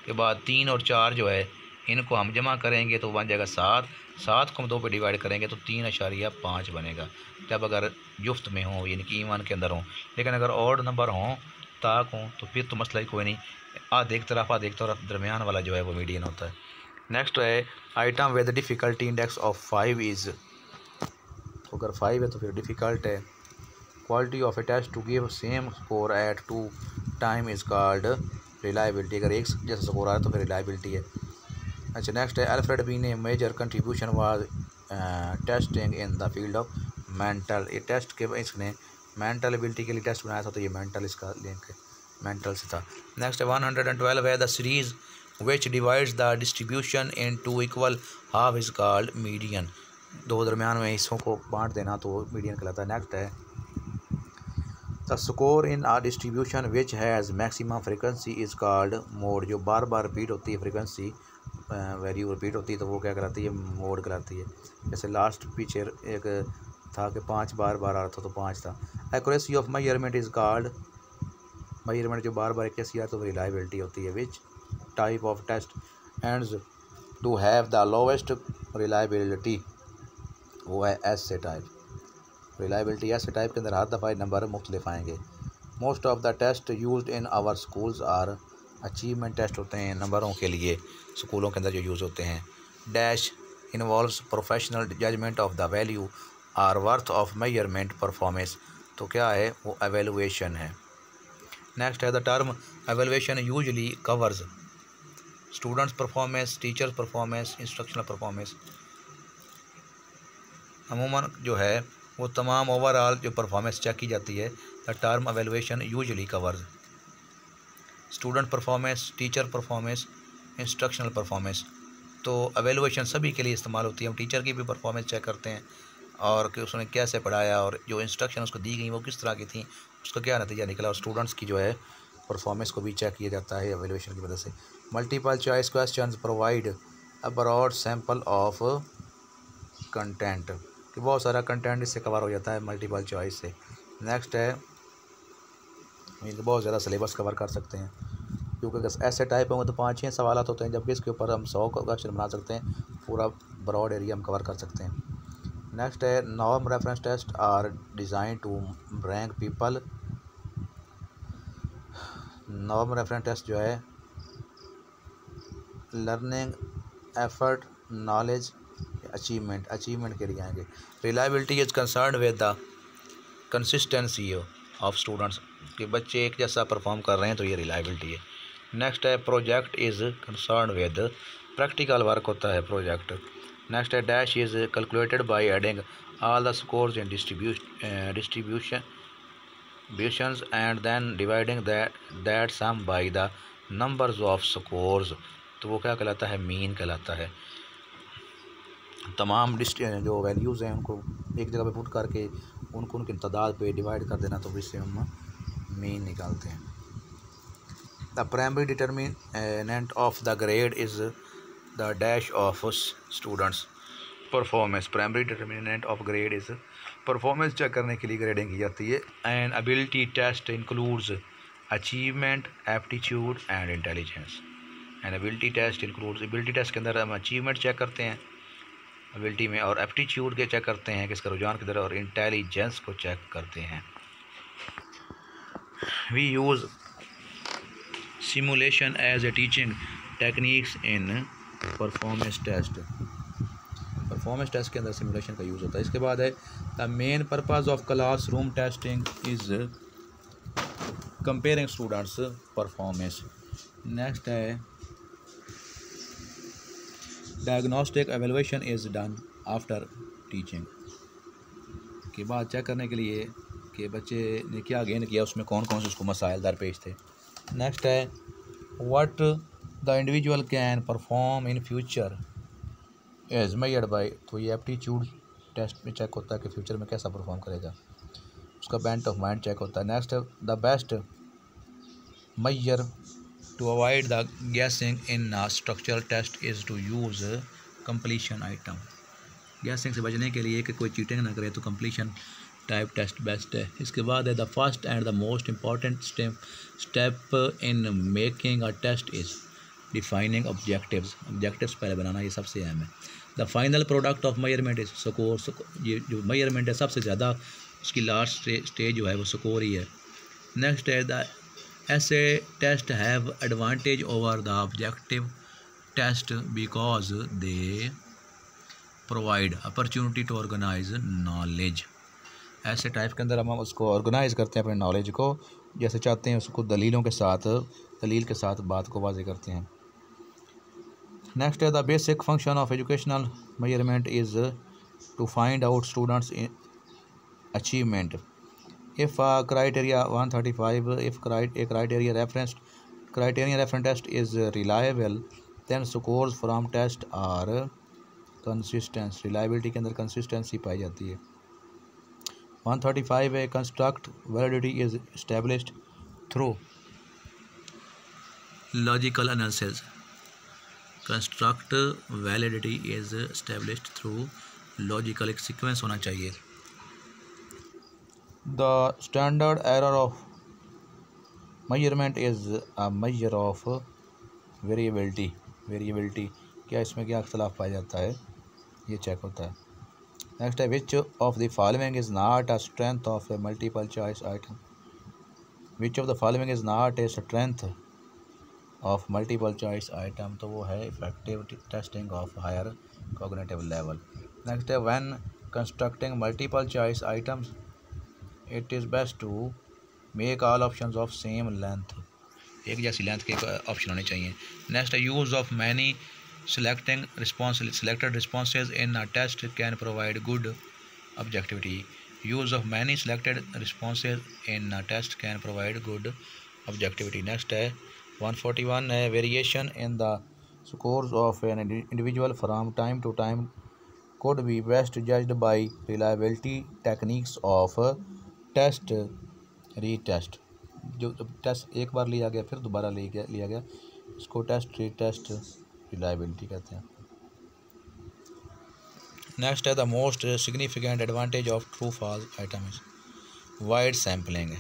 के बाद 3 और 4 जो है इनको हम जमा करेंगे तो बन जाएगा 7। 7 को हम 2 पे डिवाइड करेंगे तो 3.5 बनेगा, जब अगर जुफ्त में हो यानी कि ईमान के अंदर हो। लेकिन अगर ऑड नंबर हों, ताक हों, तो फिर तो मसला ही कोई नहीं, आधे एक तरफ दरमियान वाला जो है वो मीडियन होता है। नेक्स्ट है item with difficulty index of 5 is, तो अगर 5 है तो फिर डिफ़िकल्ट है। Quality of a test to give same score at 2 time is called reliability, अगर एक जैसा स्कोर आ रहा है तो फिर रिलायबिलिटी है। अच्छा नेक्स्ट है अल्फ्रेड बी ने major contribution was testing in the field of mental, ये टेस्ट के इसने मेंटल एबिलिटी के लिए टेस्ट बनाया था, तो ये मेंटल इसका लिंक है, मेंटल से था। नेक्स्ट है 112 है the series which divides the distribution in 2 equal half is called median, 2 दरमियान में हिस्सों को बांट देना तो मीडियन कहलाता है। नेक्स्ट है the score in a distribution which has maximum frequency is called mode, जो बार बार रिपीट होती है फ्रिक्वेंसी वैल्यू रिपीट होती है तो वो क्या कहलाती है, मोड कहलाती है। जैसे लास्ट पीछे एक था कि 5 बार बार आ रहा था तो 5 था। Accuracy of measurement is called, measurement जो बार बार एक कैसी आ तो रिलायबिलिटी होती है। Which type of test ends to have the lowest reliability, वो है ऐसे टाइप। रिलायबिलिटी ऐसे टाइप के अंदर हर दफ़ा नंबर मुख्तलिफ आएंगे। Most of the test used in our schools are, achievement test होते हैं नंबरों के लिए स्कूलों के अंदर जो यूज़ होते हैं। Dash involves professional judgement of the value are worth of measurement performance, तो क्या है वो एवेलुएशन है। नेक्स्ट है the term evaluation usually covers students performance, teachers performance, instructional performance, अमूमन जो है वो तमाम ओवरऑल जो परफॉर्मेंस चेक की जाती है। The term evaluation usually covers student performance, teacher performance, instructional performance, तो एवेलुएशन सभी के लिए इस्तेमाल होती है। हम टीचर की भी परफॉर्मेंस चेक करते हैं और कि उसने कैसे पढ़ाया और जो इंस्ट्रक्शन उसको दी गई वो किस तरह की थी, उसका क्या नतीजा निकला, और स्टूडेंट्स की जो है परफॉर्मेंस को भी चेक किया जाता है एवेलुएशन की मदद से। Multiple choice questions provide a broad sample of content, कि बहुत सारा कंटेंट इससे कवर हो जाता है मल्टीपल चॉइस से। नेक्स्ट है बहुत ज़्यादा सिलेबस कवर कर सकते हैं, क्योंकि अगर ऐसे टाइप होंगे तो 5-6 सवाल होते हैं, जबकि इसके ऊपर हम 100 क्वेश्चन बना सकते हैं, पूरा ब्रॉड एरिया हम कवर कर सकते हैं। नेक्स्ट है norm reference test are design to bring people, norm reference test जो है लर्निंग, एफर्ट, नॉलेज, अचीवमेंट के लिए आएंगे। Reliability is concern with the consistency of students, कि बच्चे एक जैसा परफॉर्म कर रहे हैं तो ये रिलायबिलिटी है। नेक्स्ट है project is concern with practical work होता है प्रोजेक्ट। नेक्स्ट है dash is calculated by adding all the scores in distributions and then dividing that sum by the numbers of scores, तो वो क्या कहलाता है, मीन कहलाता है। तमाम जो वैल्यूज़ हैं उनको एक जगह पे पुट करके उनको उनकी तादाद पे डिवाइड कर देना, तो इससे हम मीन निकालते हैं। The primary determinant of the grade is the dash of students performance, primary determinant of grade is performance check करने के लिए ग्रेडिंग की जाती है। And ability test includes achievement, aptitude and intelligence. And ability test includes, ability test के अंदर हम अचीवमेंट चेक करते हैं एबिलिटी में, और एप्टीट्यूड के चेक करते हैं किसका रुझान किधर, और इंटेलिजेंस को चेक करते हैं। We use simulation as a teaching techniques in performance test, performance test के अंदर सिमुलेशन का यूज़ होता है। इसके बाद है the main purpose of classroom testing is comparing students performance. Next है diagnostic evaluation is done after teaching, के बाद चेक करने के लिए कि बच्चे ने क्या गेन किया, उसमें कौन कौन से उसको मसाइल दरपेश थे। नेक्स्ट है what the individual can perform in future as measured by, तो ये एप्टीट्यूड टेस्ट में चेक होता है कि फ्यूचर में कैसा परफॉर्म करेगा। उसका बेंट ऑफ माइंड चेक होता है। Next, the best measure to avoid the guessing in a structural test is to use completion item। Guessing से बचने के लिए कि कोई चीटिंग ना करे तो कंप्लीशन टाइप टेस्ट बेस्ट है। इसके बाद है the first and the most important step in making a test is defining objectives. Objectives पहले बनाना, ये सबसे अहम है। The final product of measurement is score. ये जो मेजरमेंट है सबसे ज़्यादा उसकी लास्ट स्टेज जो है वो स्कोर ही है। नेक्स्ट है the essay test have advantage over the objective test because they provide opportunity to organise knowledge. Essay type के अंदर हम उसको ऑर्गेनाइज करते हैं अपने नॉलेज को, जैसे चाहते हैं उसको दलील के साथ बात को वाज़ेह करते हैं। नेक्स्ट है the basic function of educational measurement is to find out students achievement. If criteria 135 if criteria reference test is reliable then scores from test are consistence. Reliability के अंदर कंसिस्टेंसी पाई जाती है। 135 है construct validity is established through logical analysis. Construct validity is established through logical, एक सीक्वेंस होना चाहिए। The standard error of measurement is a measure of variability क्या इसमें क्या अख्तलाफ पाया जाता है, ये चेक होता है। नेक्स्ट है which of the following is not a strength of a multiple choice item. Which of the following is not a strength of multiple choice item, तो वो है effective testing of higher cognitive level. Next है when constructing multiple choice items it is best to make all options of same length. एक जैसी लेंथ के ऑप्शन होने चाहिए। नेक्स्ट है use of many selected responses in a test can provide good objectivity। Use of many selected responses in a test can provide good objectivity। Next है 141 है variation in the scores of an individual from time to time could be best judged by reliability techniques of test retest। जो टेस्ट एक बार लिया गया फिर दोबारा लिया गया इसको टेस्ट रीटेस्ट रिलायबिलिटी कहते हैं। नेक्स्ट है the most significant advantage of true false item is wide sampling.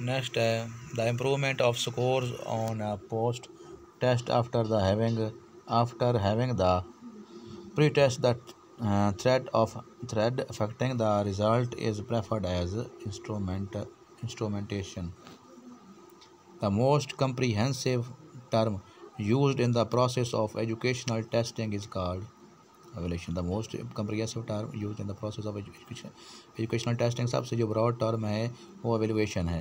Next है the improvement of scores on a post test after having the pre test the threat affecting the result is preferred as instrumentation. The most comprehensive term used in the process of educational testing is called evaluation। The most comprehensive term used in the process of educational testing सबसे जो broad term है वो evaluation है।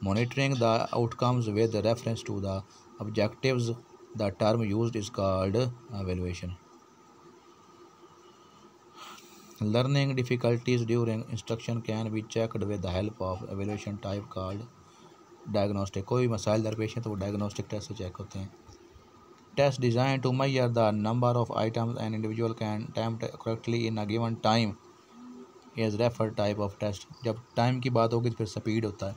Monitoring the outcomes with reference to the objectives the term used is called evaluation। Learning difficulties during instruction can be checked with the help of evaluation type called diagnostic. कोई मसाइल दरपेश हैं तो वो डायग्नोस्टिक टेस्ट से चेक होते हैं। Test design to measure the number of items and individual can attempt correctly in a given time is refer type of test. जब टाइम की बात होगी तो फिर स्पीड होता है।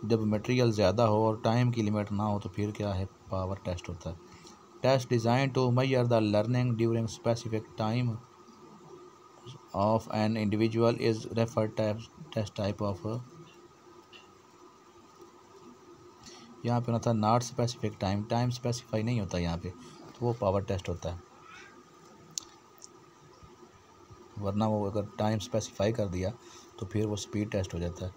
जब मटेरियल ज़्यादा हो और टाइम की लिमिट ना हो तो फिर क्या है, पावर टेस्ट होता है। Test design to measure the learning during specific time of an individual is referred test type of। यहाँ पे ना था नॉट स्पेसिफिक टाइम स्पेसिफाई नहीं होता यहाँ पे, तो वो पावर टेस्ट होता है। वरना वो अगर टाइम स्पेसिफाई कर दिया तो फिर वो स्पीड टेस्ट हो जाता है।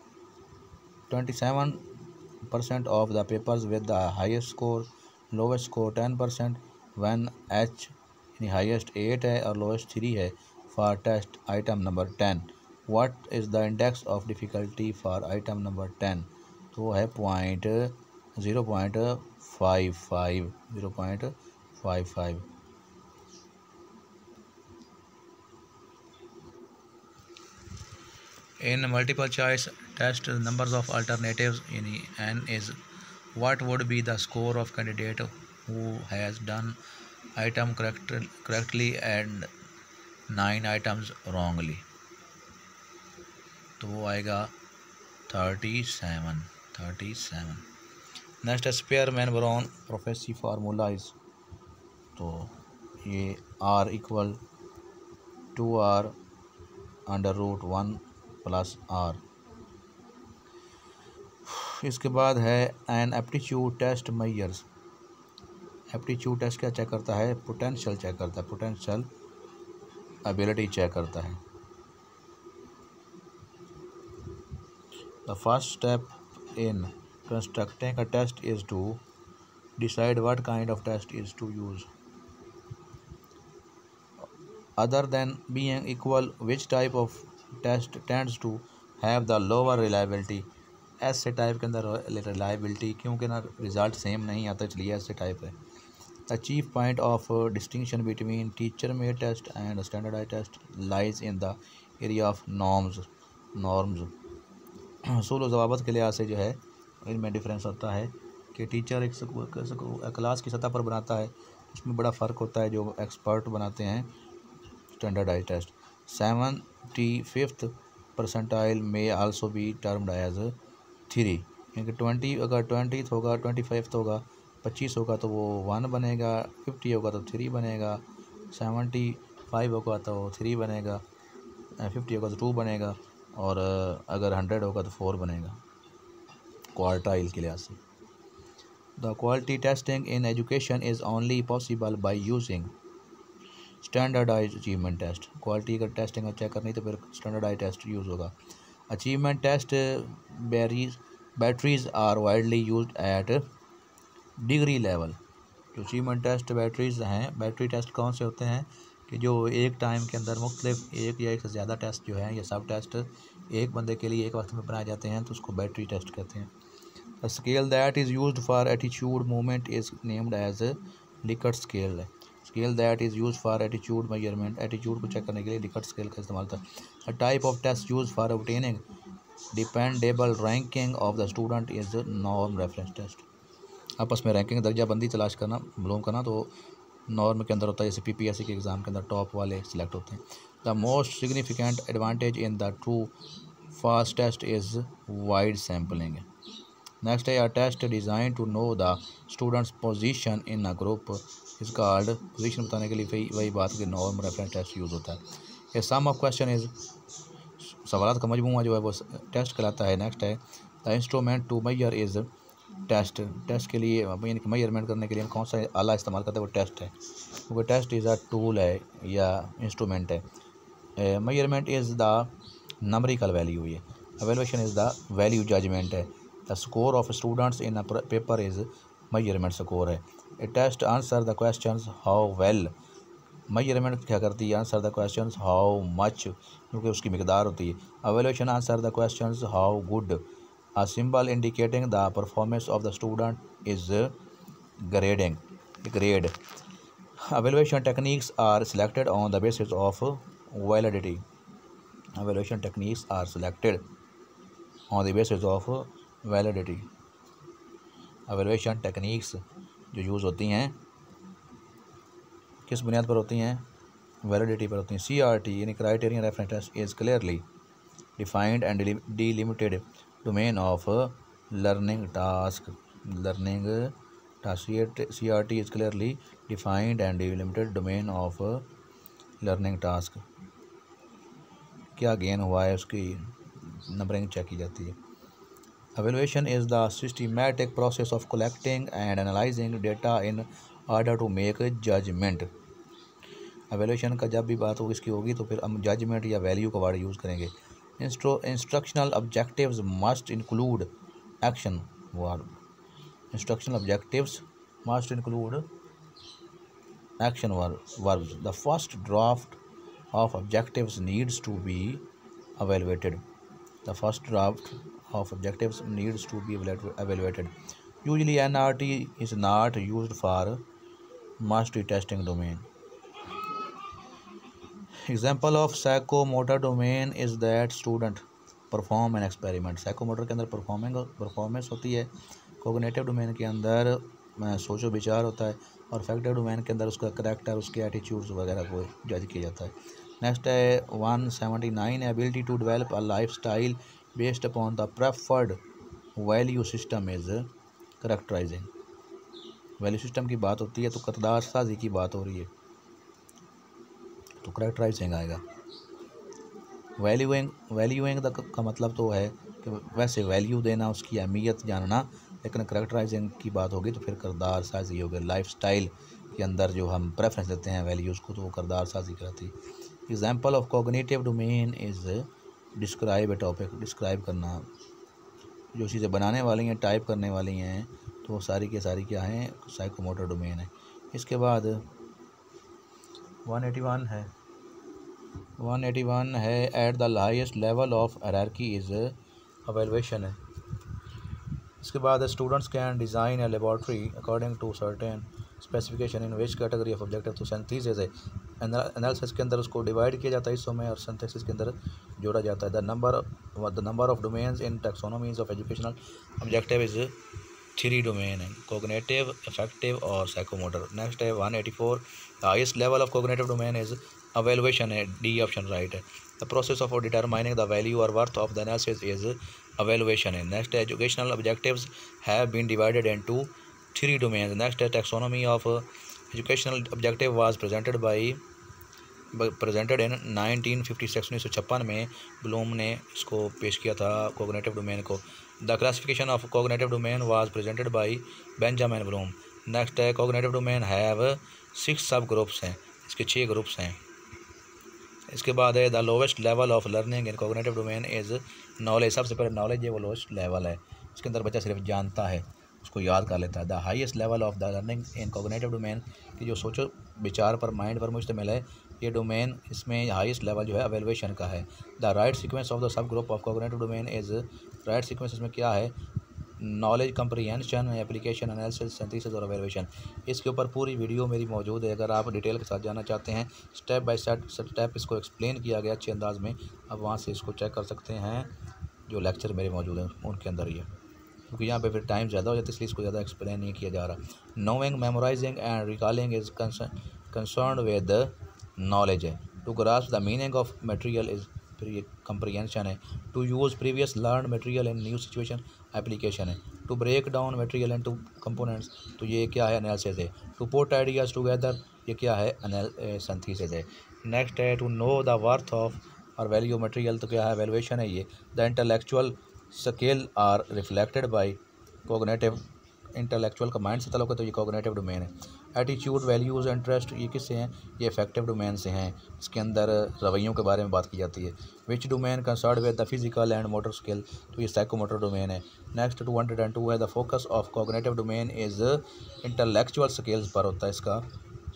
27% of the papers with the highest score lowest score 10%। When H यानी हाईएस्ट 8 है और लोवेस्ट 3 है for test item number 10, what is the index of difficulty for item number 10, तो वो है 0.55। In multiple choice test numbers of alternatives in n is what would be the score of candidate who has done item correctly and 9 items wrongly, तो वो आएगा 37। नेक्स्ट है Spearman Baron prophecy formula is, तो ये R इक्वल 2R √1 + R। इसके बाद है an aptitude test measures. Aptitude test क्या चेक करता है? पोटेंशियल चेक करता है, पोटेंशियल एबिलिटी चेक करता है। The first step in constructing a test is to decide what kind of test is to use. Other than being equal, which type of test tends to have the lower reliability. Essay type के अंदर रिलायबिलिटी, क्योंकि ना रिज़ल्ट सेम नहीं आता, इसलिए ऐसे टाइप है। The chief point of distinction between teacher made test and standardised test lies in the area of norms. उसूल ज़वाबत के लिहाज से जो है इनमें डिफरेंस होता है कि टीचर एक क्लास की सतह पर बनाता है, उसमें बड़ा फ़र्क होता है जो एक्सपर्ट बनाते हैं स्टैंडर्डाइज्ड टेस्ट। 75th परसेंटाइल में आल्सो बी टर्म्ड एज 3, क्योंकि 20 अगर 20th होगा, 25th होगा, 25 होगा तो वो 1 बनेगा, 50 होगा तो 3 बनेगा, 75 होगा तो 3 बनेगा, 50 होगा तो 2 बनेगा, और अगर 100 होगा तो 4 बनेगा क्वार्टाइल के लिहाज से। The quality testing in education is only possible by using standardised achievement test. Quality का टेस्टिंग चेक करनी तो फिर स्टैंडर्डाइज्ड टेस्ट यूज़ होगा। Achievement test batteries are widely used at degree level. जो अचीवमेंट टेस्ट बैटरीज हैं, बैटरी टेस्ट कौन से होते हैं कि जो एक टाइम के अंदर मुख्तलिफ एक या एक से ज़्यादा टेस्ट जो है या सब टेस्ट एक बंदे के लिए एक वक्त में बनाए जाते हैं, तो उसको बैटरी टेस्ट कहते हैं। The scale that is used for attitude movement is named as Likert scale. Scale that is use for attitude measurement, attitude को चेक करने के लिए लिकर्ट स्केल का इस्तेमाल होता है। A type of test use for obtaining dependable ranking of the student is norm reference test. आपस में रैंकिंग दर्जा बंदी तलाश करना, मालूम करना, तो नॉर्म के अंदर होता है, जैसे PPSC के एग्ज़ाम के अंदर टॉप वाले सिलेक्ट होते हैं। The most significant advantage in the true फास्ट test is wide sampling. Next है, a test design to know the students position in a group is called. Position बताने के लिए वही बात कि नॉर्म रेफरेंस टेस्ट यूज़ होता है। ए सम ऑफ क्वेश्चन इज़, सवालात का मजमूआ जो है वो टेस्ट कहलाता है। नेक्स्ट है, the instrument to measure is test. Test के लिए यानी कि मेजरमेंट करने के लिए हम कौन सा आला इस्तेमाल करते हैं, वो टेस्ट है, क्योंकि टेस्ट इज़ अ टूल है या इंस्ट्रूमेंट है। Measurement is the numerical value, ये evaluation is the value judgement है। The score of students in a paper is measurement score है। A test answer the questions how well. Measurement क्या करती है? Answer the questions how much, क्योंकि उसकी मिकदार होती है। Evaluation answer the questions how good. A symbol indicating the performance of the student is grading. Grade. Evaluation techniques are selected on the basis of validity. Evaluation techniques are selected on the basis of validity. Evaluation techniques जो यूज़ होती हैं किस बुनियाद पर होती हैं? वैलिडिटी पर होती हैं। CRT यानी criterion reference test is clearly defined and delimited domain of learning task. CRT is clearly defined and delimited domain of learning task. क्या गेन हुआ है उसकी नंबरिंग चेक की जाती है। Evaluation is the systematic process of collecting and analyzing data in order to make judgment. Evaluation का जब भी बात होगी इसकी होगी तो फिर हम जजमेंट या वैल्यू का वर्ड यूज़ करेंगे। Instructional objectives must include action verb. Instructional objectives must include action verbs. The first draft of objectives needs to be evaluated. The first draft of objectives needs to be evaluated. Usually NRT is not used for mastery testing domain. Example of psychomotor domain is that student perform an experiment. Psychomotor के अंदर परफॉर्मेंस होती है। कोग्निटिव डोमेन के अंदर सोचो विचार होता है, और अफेक्टिव डोमेन के अंदर उसका करैक्टर, उसके एटीट्यूड्स वगैरह को जज किया जाता है। नेक्स्ट है 179 ability to develop a life style based upon the preferred value system is characterising. Value system की बात होती है तो किरदार साजी की बात हो रही है, तो करेक्टराइजिंग आएगा। वैल्यूइंग का मतलब तो है कि वैसे वैल्यू देना, उसकी अहमियत जानना, लेकिन करेक्टराइजिंग की बात होगी तो फिर किरदार साजी होगी। लाइफ स्टाइल के अंदर जो हम प्रेफरेंस देते हैं वैल्यूज़ को, तो वो किरदार साजी कराती है। Example of cognitive domain is describe A topic. Describe करना, जो चीज़ें बनाने वाली हैं, टाइप करने वाली हैं, तो वो सारी की सारी क्या हैं, साइकोमोटर डोमेन है। इसके बाद 181 है at the highest level of hierarchy is evaluation है। इसके बाद students can design a laboratory according to certain specification in which category of objective. तो सिंथेसिस है, एनालिसिस के अंदर उसको डिवाइड किया जाता है हिस्सों में, और सिंथेसिस के अंदर जोड़ा जाता है। The number of domains in taxonomies of educational objective is 3 domain है, कोग्निटिव, अफेक्टिव और साइकोमोटर। नेक्स्ट है 184 the highest level of cognitive domain is evaluation है, डी ऑप्शन राइट है। The process of determining the value और worth of the analysis is evaluation है। नेक्स्ट है educational objectives have been divided into 3 domains. Next है taxonomy of educational objective was presented इन 1956 1956 में ब्लूम ने इसको पेश किया था कोग्निटिव डोमेन को। The classification of cognitive domain was presented bye Benjamin Bloom. Next है कोग्निटिव डोमेन हैव 6 सब ग्रुप्स हैं, इसके 6 ग्रुप्स हैं। इसके बाद है the lowest level of learning in cognitive domain is knowledge. सबसे पहले नॉलेज है, वो लोवेस्ट लेवल है, इसके अंदर बच्चा सिर्फ जानता है, उसको याद कर लेता है। The highest level of the learning in cognitive domain की जो सोचो विचार पर, माइंड पर मुश्तमिल है ये डोमेन, इसमें हाईएस्ट लेवल जो है एवेलुएशन का है। The right sequence of the sub group of cognitive domain is, right sequence इसमें क्या है, knowledge comprehension, application, analysis, synthesis और एवेलुएशन। इसके ऊपर पूरी वीडियो मेरी मौजूद है, अगर आप डिटेल के साथ जाना चाहते हैं, स्टेप बाय स्टेप इसको एक्सप्लेन किया गया अच्छे अंदाज में, आप वहाँ से इसको चेक कर सकते हैं, जो लेक्चर मेरे मौजूद हैं उनके अंदर ही है, क्योंकि यहाँ पे फिर टाइम ज़्यादा हो जाता है इसलिए इसको ज़्यादा एक्सप्लेन नहीं किया जा रहा। Knowing, memorising and recalling is concern with knowledge है। To grasp the meaning of material is comprehension है। To use previous learn material in new situation application है। To break down material into components, तो ये क्या है, एनालिसिस है। टू पुट आइडियाज़ टुगेदर, ये क्या है, सिंथेसिस है। नेक्स्ट है to know the worth of और वैल्यू मटेरियल, तो क्या है, एवेलुएशन है ये। The intellectual skill are reflected by cognitive, intellectual का माइंड से तल्लुक़ है तो ये कोग्निटिव डोमेन है। एटीट्यूड, वैल्यूज़, इंटरेस्ट, ये किससे हैं, ये इफेक्टिव डोमेन से हैं, इसके अंदर रवैयों के बारे में बात की जाती है। Which domain concern with the physical and motor skill, तो ये साइकोमोटर डोमेन है। नेक्स्ट 202 है the focus of cognitive domain is intellectual skills पर होता है इसका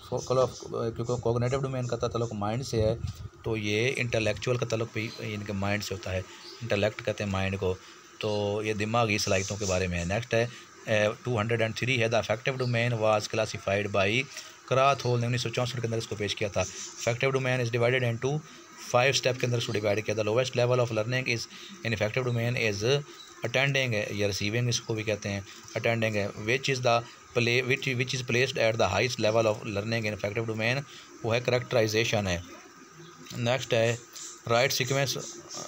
फोकल ऑफ, क्योंकि कोग्निटिव डोमेन का तल्लुक़ माइंड से है तो ये इंटेलेक्चुअल का तल्लुक़ भी इनके माइंड से होता है, इंटेलेक्ट कहते हैं माइंड को, तो ये दिमागी सलाहियतों के बारे में है। नेक्स्ट है 203 है the affective domain was classified by Krathwohl ने 1964 के अंदर इसको पेश किया था। Affective domain is divided into 5 step के अंदर इसको डिवाइड किया था। Lowest level of learning is in effective domain is attending है या रिसीविंग, इसको भी कहते हैं अटेंडिंग है। Which is placed at the highest level of learning in effective domain, वो है करेक्टराइजेशन है। नेक्स्ट है right sequence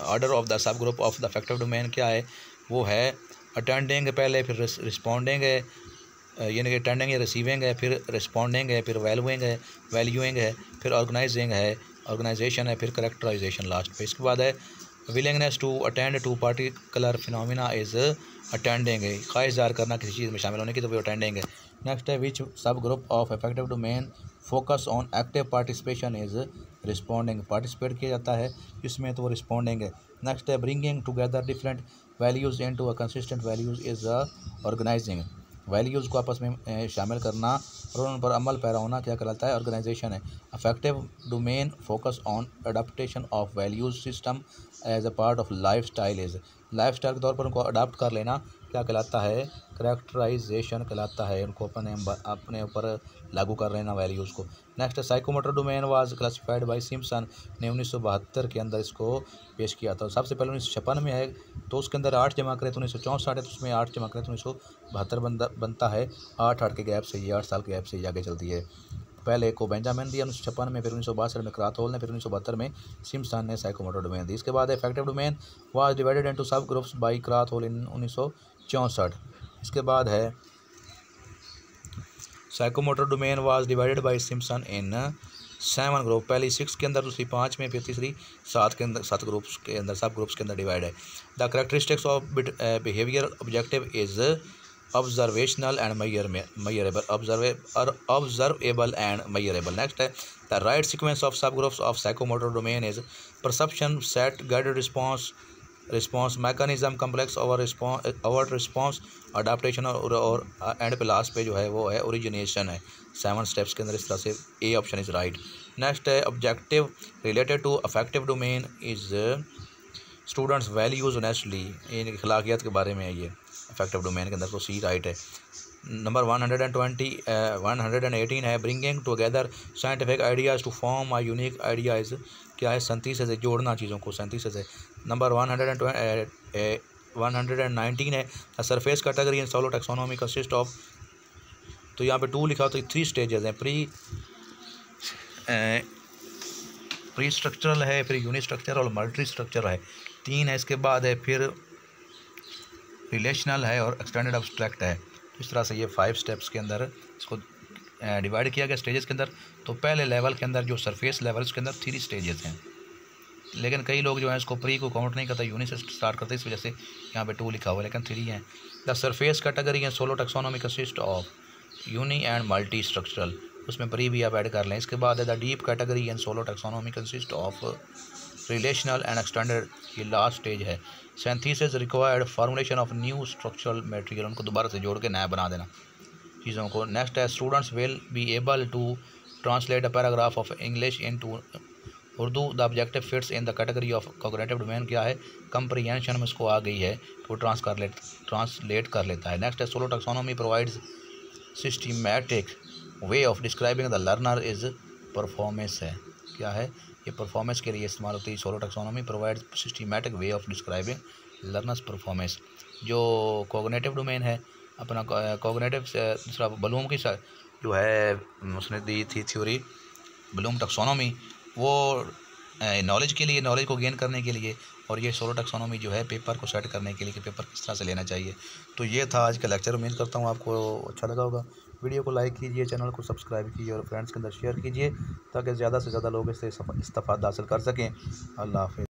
order of the sub group of the affective domain, क्या है, वो है अटेंडिंग पहले, फिर रिस्पॉन्डिंग है, यानी कि अटेंडिंग है, रिसीविंग है, फिर रिस्पॉन्डिंग है, फिर वैल्यूइंग है, फिर ऑर्गेनाइजिंग है, ऑर्गेनाइजेशन है, फिर करेक्टराइजेशन लास्ट पे। इसके बाद है willingness to attend to particular phenomena is attending है, ख्वाहिश ज़ाहिर करना किसी चीज़ में शामिल होने की, तो वो अटेंडिंग है। नेक्स्ट है विच सब group of affective domain focus on active participation is responding, participate किया जाता है इसमें तो वो रिस्पॉन्डिंग है। नेक्स्ट है bringing together different values into a consistent values is organising, values को आपस में शामिल करना और उन पर अमल पैरा होना क्या कहलाता है, ऑर्गेनाइजेशन है। Affective domain focus on adaptation of values system as a part of life style is, life style के तौर पर उनको अडाप्ट कर लेना क्या कहलाता है, करेक्टराइजेशन कहलाता है, उनको अपने ऊपर लागू कर रहे हैं ना वैल्यूज़ को। नेक्स्ट है psychomotor domain was classified by Simpson ने 1972 के अंदर इसको पेश किया था। सबसे पहले 1956 में है, तो उसके अंदर 8 जमा करें तो 1964 है, तो उसमें 8 जमा करें तो 1972 बनता है। 8 के गैप से ये 8 साल के गैप से ये आगे चलती है। पहले को बेंजामिन दिया 1956 में, फिर 1962 में क्राथहोल ने, फिर 1972 में सिम्पसन ने साइकोमोटर डोमेन दी। इसके बाद effective domain was divided into sub groups by Krathwohl in 1964। इसके बाद है psychomotor domain was divided by Simpson in 7 group, पहली 6 के अंदर, दूसरी 5 में, फिर तीसरी 7 के अंदर, 7 ग्रुप्स के अंदर, सब ग्रुप्स के अंदर डिवाइड है। The characteristics of behaviour objective is observational and measurable, observable and measurable. Next है द राइट सीक्वेंस ऑफ सब groups of psychomotor domain is perception, set, guided response mechanism, complex overt response, adaptation और एंड पे लास्ट पे जो है वो है ओरिजिनेशन है। 7 स्टेप्स के अंदर इस तरह से A option is right. Next है objective related to affective domain is students values honestly, इन अखलाकियात के बारे में है ये अफेक्टिव डोमेन के अंदर, तो सी राइट है। नंबर 118 है bringing together scientific ideas to form a unique ideas, क्या है सिंथेसिस है, जोड़ना चीज़ों को, सिंथेसिस है। नंबर 119 है surface category in solo taxonomy consist of, तो यहाँ पे 2 लिखा तो 3 स्टेजेस हैं, प्री स्ट्रक्चरल है, फिर यूनिट स्ट्रक्चर और मल्टी स्ट्रक्चर है, 3 है। इसके बाद है फिर रिलेशनल है और एक्सटेंडेड अब्स्ट्रैक्ट है। इस तरह से ये 5 स्टेप्स के अंदर इसको डिवाइड किया गया स्टेजेस के अंदर। तो पहले लेवल के अंदर जो सरफेस लेवल, उसके अंदर 3 स्टेजेस हैं, लेकिन कई लोग जो है इसको प्री को काउंट नहीं करता, यूनिट से स्टार्ट करते, इस वजह से यहाँ पे 2 लिखा हुआ है, लेकिन 3 हैं। The surface category and SOLO taxonomy consist of uni and multi structural, उसमें प्री भी आप ऐड कर लें। इसके बाद है the deep category and SOLO taxonomy consist of relational and extended, ये लास्ट स्टेज है। Synthesis required formulation of new structural material, उनको दोबारा से जोड़ के नया बना देना चीज़ों को। नेक्स्ट है students will be able to translate a paragraph of English into Urdu, the objective fits in the category of cognitive domain, क्या है कंप्रीहेंशन में इसको आ गई है, तो ट्रांसलेट कर लेता है। नेक्स्ट है solo taxonomy provides systematic way of describing the learner is performance है, क्या है ये परफॉर्मेंस के लिए इस्तेमाल होती है। Solo taxonomy provides systematic way of describing learners performance. जो कॉग्निटिव डोमेन है अपना, कॉग्निटिव दूसरा ब्लूम की जो है उसने दी थी थ्योरी ब्लूम टैक्सोनॉमी, वो नॉलेज के लिए, नॉलेज को गेन करने के लिए, और ये सोलो टैक्सोनॉमी जो है पेपर को सेट करने के लिए कि पेपर किस तरह से लेना चाहिए। तो ये था आज का लेक्चर, उम्मीद करता हूँ आपको अच्छा लगा होगा। वीडियो को लाइक कीजिए, चैनल को सब्सक्राइब कीजिए और फ्रेंड्स के अंदर शेयर कीजिए, ताकि ज़्यादा से ज़्यादा लोग इससे इस्तेफादा हासिल कर सकें। अल्लाह हाफ़िज़।